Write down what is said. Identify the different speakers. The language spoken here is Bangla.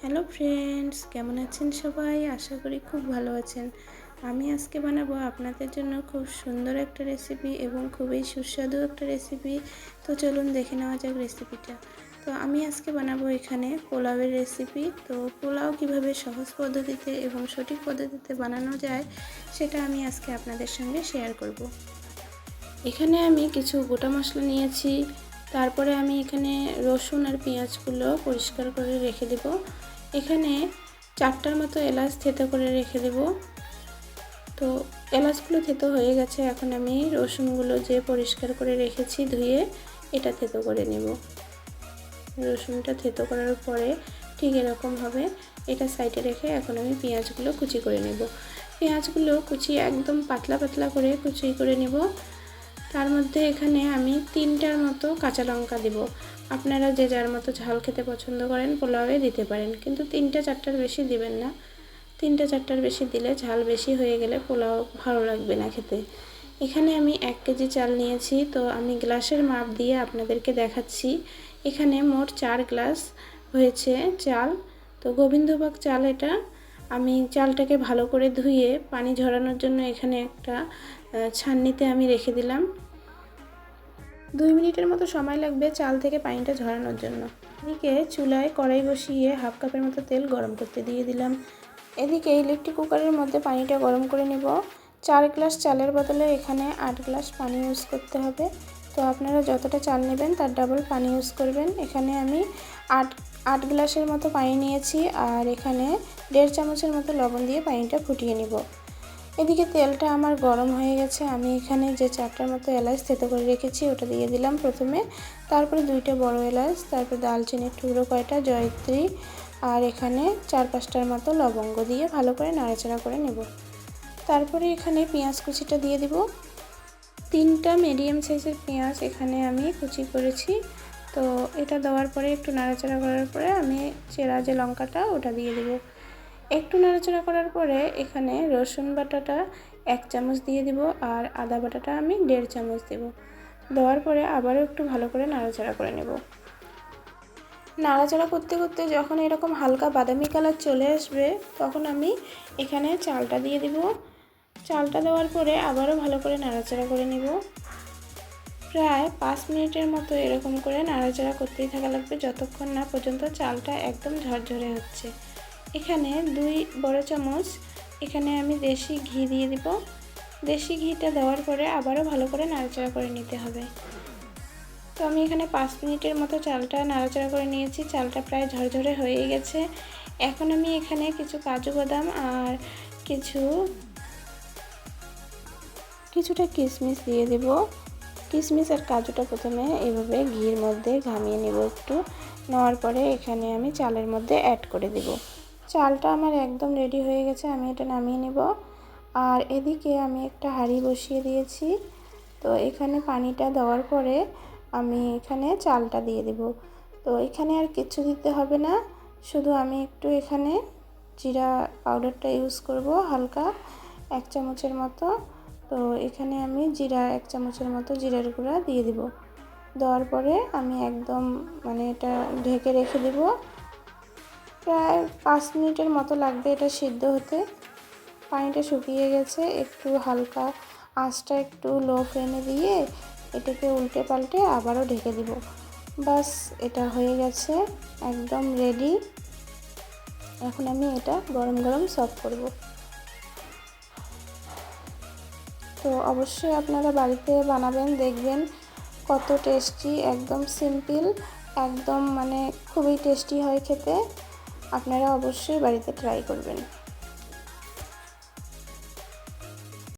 Speaker 1: হ্যালো ফ্রেন্ডস, কেমন আছেন সবাই? আশা করি খুব ভালো আছেন। আমি আজকে বানাবো আপনাদের জন্য খুব সুন্দর একটা রেসিপি এবং খুবই সুস্বাদু একটা রেসিপি। তো চলুন দেখে নেওয়া যাক রেসিপিটা। তো আমি আজকে বানাবো এখানে পোলাওয়ের রেসিপি। তো পোলাও কিভাবে সহজ পদ্ধতিতে এবং সঠিক পদ্ধতিতে বানানো যায় সেটা আমি আজকে আপনাদের সঙ্গে শেয়ার করব। এখানে আমি কিছু গোটা মশলা নিয়েছি। তারপরে আমি এখানে রসুন আর পেঁয়াজগুলো পরিষ্কার করে রেখে দেব। এখানে 4টার মতো এলাচ থেতো করে রেখে দেব। তো এলাচগুলো থেতো হয়ে গেছে। এখন আমি রসুনগুলো যে পরিষ্কার করে রেখেছি ধুয়ে এটা থেতো করে নেব। রসুনটা থেতো করার পরে ঠিক এরকম হবে। এটা সাইডে রেখে এখন আমি পেঁয়াজগুলো কুচি করে নেব। পেঁয়াজগুলো কুচি একদম পাতলা পাতলা করে কুচি করে নেব। তার মধ্যে এখানে আমি 3টার মতো কাঁচা লঙ্কা দেব। আপনারা যে যার মতো ঝাল খেতে পছন্দ করেন পোলাওয়ে দিতে পারেন, কিন্তু 3-4টার বেশি দিবেন না। 3-4টার বেশি দিলে ঝাল বেশি হয়ে গেলে পোলাও ভালো লাগবে না খেতে। এখানে আমি 1 কেজি চাল নিয়েছি। তো আমি গ্লাসের মাপ দিয়ে আপনাদেরকে দেখাচ্ছি। এখানে মোট 4 গ্লাস হয়েছে চাল। তো গোবিন্দভোগ চাল এটা। আমি চালটাকে ভালো করে ধুয়ে পানি ঝরানোর জন্য এখানে একটা ছাঁকনিতে আমি রেখে দিলাম। 2 মিনিটের মতো সময় লাগবে চাল থেকে পানিটা ঝরানোর জন্য। এদিকে চুলায় কড়াই বসিয়ে 1/2 কাপের মতো তেল গরম করতে দিয়ে দিলাম। এদিকে ইলেকট্রিক কুকারের মধ্যে পানিটা গরম করে নেব। 4 গ্লাস চালের বদলে এখানে 8 গ্লাস পানি ইউজ করতে হবে। তো আপনারা যতটা চাল নেবেন তার ডাবল পানি ইউজ করবেন। এখানে আমি 8 গ্লাসের মতো পানি নিয়েছি আর এখানে 1.5 চামচের মতো লবণ দিয়ে পানিটা ফুটিয়ে নেব। এদিকে তেলটা আমার গরম হয়ে গেছে। আমি এখানে যে 4টার মতো এলাচ থেতো করে রেখেছি ওটা দিয়ে দিলাম প্রথমে। তারপরে 2টা বড় এলাচ, তারপর দালচিনির টুকরো কয়টা, জয়িত্রী আর এখানে 4-5টার মতো লবঙ্গ দিয়ে ভালো করে নাড়াচাড়া করে নেব। তারপরে এখানে পেঁয়াজ কুচিটা দিয়ে দিব। 3টা মিডিয়াম সাইজের পেঁয়াজ এখানে আমি কুচি করেছি। তো এটা দেওয়ার পরে একটু নাড়াচাড়া করার পরে আমি চেরা যে লঙ্কাটা ওটা দিয়ে দেব। একটু নাড়াচাড়া করার পরে এখানে রসুন বাটাটা 1 চামচ দিয়ে দিব আর আদা বাটাটা আমি 1.5 চামচ দেব। দেওয়ার পরে আবারও একটু ভালো করে নাড়াচাড়া করে নেব। নাড়াচাড়া করতে করতে যখন এরকম হালকা বাদামি কালার চলে আসবে তখন আমি এখানে চালটা দিয়ে দিব। চালটা দেওয়ার পরে আবারও ভালো করে নাড়াচাড়া করে নেব। প্রায় 5 মিনিটের মতো এরকম করে নাড়াচাড়া করতেই থাকা লাগবে যতক্ষণ না পর্যন্ত চালটা একদম ঝরঝরে হচ্ছে। এখানে 2 বড় চামচ এখানে আমি দেশি ঘি দিয়ে দিব। দেশি ঘিটা দেওয়ার পরে আবারও ভালো করে নাড়াচাড়া করে নিতে হবে। তো আমি এখানে 5 মিনিটের মতো চালটা নাড়াচাড়া করে নিয়েছি। চালটা প্রায় ঝরঝরে হয়ে গেছে। এখন আমি এখানে কিছু কাজু বাদাম আর কিছুটা কিশমিশ দিয়ে দেব। কিশমিশ আর কাজুটা প্রথমে এভাবে ঘির মধ্যে ঘামিয়ে নেব একটু। নেওয়ার পরে এখানে আমি চালের মধ্যে অ্যাড করে দেব। চালটা আমার একদম রেডি হয়ে গেছে, আমি এটা নামিয়ে নেব। আর এদিকে আমি একটা হাঁড়ি বসিয়ে দিয়েছি। তো এখানে পানিটা দেওয়ার পরে আমি এখানে চালটা দিয়ে দেব। তো এখানে আর কিছু দিতে হবে না, শুধু আমি একটু এখানে জিরা পাউডারটা ইউজ করব হালকা 1 চামচের মতো। তো এখানে আমি 1 চামচের মতো জিরার গুঁড়া দিয়ে দিব। দেওয়ার পরে আমি একদম এটা ঢেকে রেখে দেব। প্রায় 5 মিনিটের মতো লাগবে এটা সিদ্ধ হতে। পানিটা শুকিয়ে গেছে। একটু হালকা আঁচটা একটু লো ফ্লেমে দিয়ে এটাকে উল্টে পাল্টে আবারও ঢেকে দিব। বাস, এটা হয়ে গেছে, একদম রেডি। এখন আমি এটা গরম গরম সার্ভ করব। তো অবশ্যই আপনারা বাড়িতে বানাবেন, দেখবেন কত টেস্টি, একদম সিম্পল, একদম খুবই টেস্টি হয় খেতে। আপনারা অবশ্যই বাড়িতে ট্রাই করবেন।